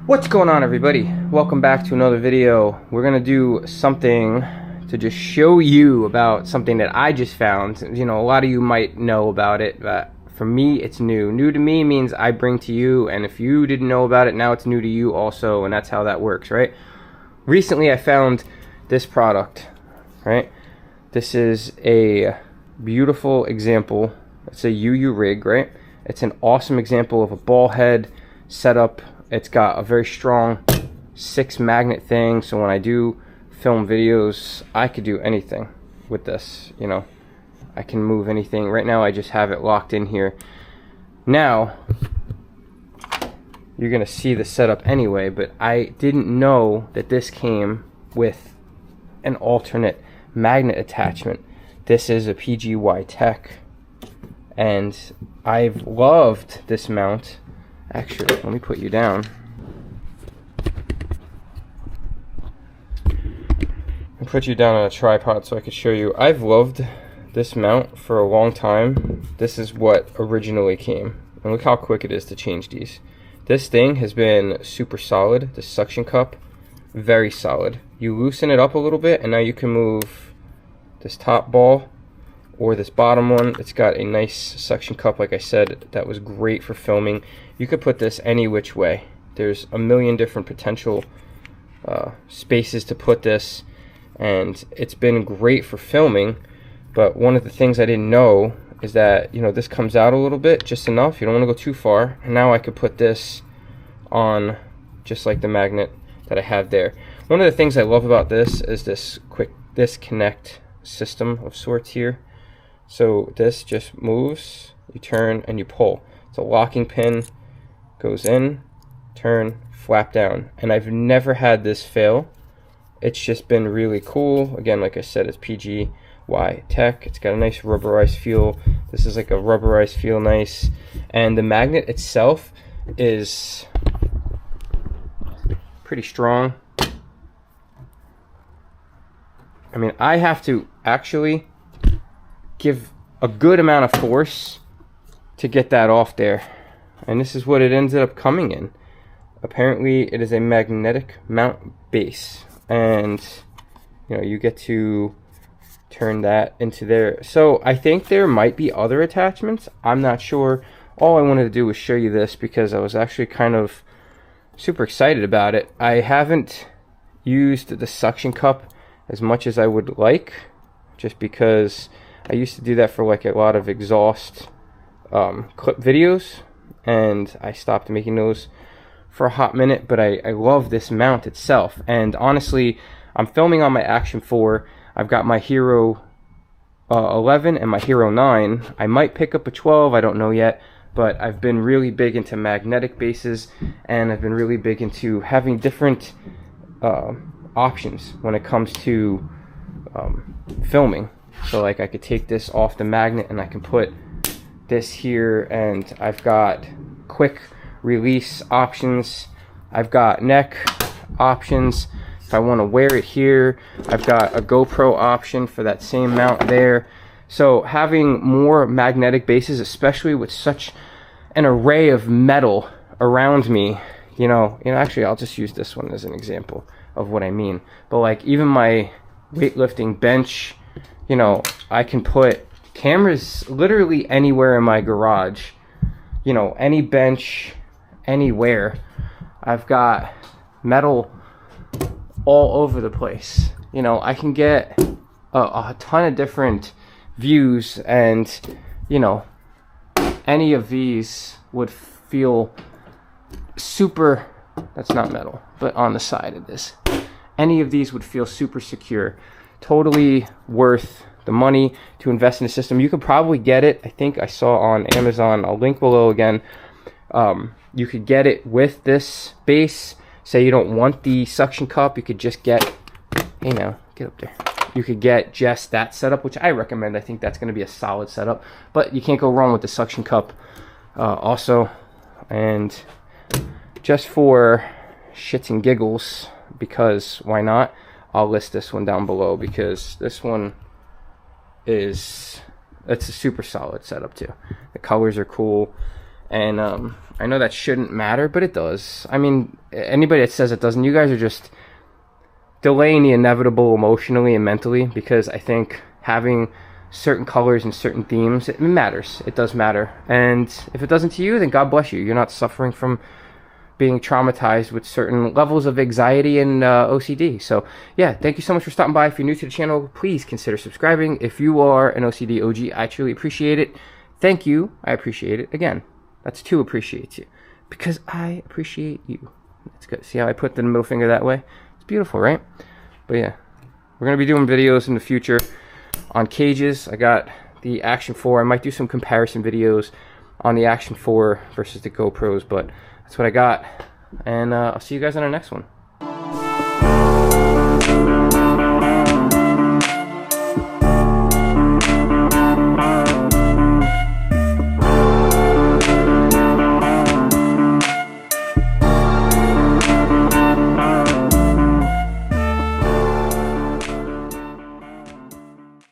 What's going on, everybody? Welcome back to another video. We're gonna do something to just show you about something that I just found. You know, a lot of you might know about it, but for me it's new. New to me means I bring to you, and if you didn't know about it, now it's new to you also, and that's how that works, right? Recently I found this product, right? This is a beautiful example. It's a UU rig, right? It's an awesome example of a ball head setup. It's got a very strong 6 magnet thing, so when I do film videos, I could do anything with this, you know. I can move anything. Right now I just have it locked in here. Now, you're gonna see the setup anyway, but I didn't know that this came with an alternate magnet attachment. This is a PGYTech, and I've loved this mount. Actually, let me put you down. I'll put you down on a tripod so I could show you. I've loved this mount for a long time. This is what originally came. And look how quick it is to change these. This thing has been super solid. The suction cup, very solid. You loosen it up a little bit and now you can move this top ball or this bottom one. It's got a nice suction cup, like I said, that was great for filming. You could put this any which way. There's a million different potential spaces to put this, and it's been great for filming. But one of the things I didn't know is that, you know, this comes out a little bit, just enough. You don't want to go too far. And now I could put this on just like the magnet that I have there. One of the things I love about this is this quick disconnect system of sorts here. So this just moves, you turn and you pull. It's a locking pin, goes in, turn, flap down. And I've never had this fail. It's just been really cool. Again, like I said, it's PGYTech. It's got a nice rubberized feel. This is like a rubberized feel, nice. And the magnet itself is pretty strong. I mean, I have to actually give a good amount of force to get that off there, and this is what it ended up coming in. Apparently it is a magnetic mount base, and you know, you get to turn that into there. So I think there might be other attachments, I'm not sure. All I wanted to do was show you this because I was actually kind of super excited about it. I haven't used the suction cup as much as I would like, just because I used to do that for like a lot of exhaust clip videos, and I stopped making those for a hot minute. But I love this mount itself, and honestly, I'm filming on my Action 4. I've got my Hero 11 and my Hero 9. I might pick up a 12, I don't know yet, but I've been really big into magnetic bases, and I've been really big into having different options when it comes to filming. So like I could take this off the magnet and I can put this here, and I've got quick release options. I've got neck options if I want to wear it here. I've got a GoPro option for that same mount there. So having more magnetic bases, especially with such an array of metal around me, you know, actually I'll just use this one as an example of what I mean. But like even my weightlifting bench, you know, I can put cameras literally anywhere in my garage. You know, any bench, anywhere. I've got metal all over the place. You know, I can get a ton of different views, and you know, any of these would feel super, that's not metal, but on the side of this, any of these would feel super secure. Totally worth the money to invest in a system. You could probably get it, I think I saw on Amazon, I'll link below again. You could get it with this base. Say you don't want the suction cup, you could just get, hey now, get up there. You could get just that setup, which I recommend. I think that's going to be a solid setup, but you can't go wrong with the suction cup also. And just for shits and giggles, because why not, I'll list this one down below, because this one it's a super solid setup too. The colors are cool, and I know that shouldn't matter, but it does. I mean, anybody that says it doesn't, you guys are just delaying the inevitable emotionally and mentally, because I think having certain colors and certain themes, it matters. It does matter. And if it doesn't to you, then God bless you. You're not suffering from being traumatized with certain levels of anxiety and OCD. So yeah, thank you so much for stopping by. If you're new to the channel, please consider subscribing. If you are an OCD OG, I truly appreciate it. Thank you. I appreciate it. Again, that's to appreciate you, because I appreciate you. That's good. See how I put the middle finger that way? It's beautiful, right? But yeah, we're going to be doing videos in the future on cages. I got the Action 4. I might do some comparison videos on the Action 4 versus the GoPros, but that's what I got. And I'll see you guys on our next one.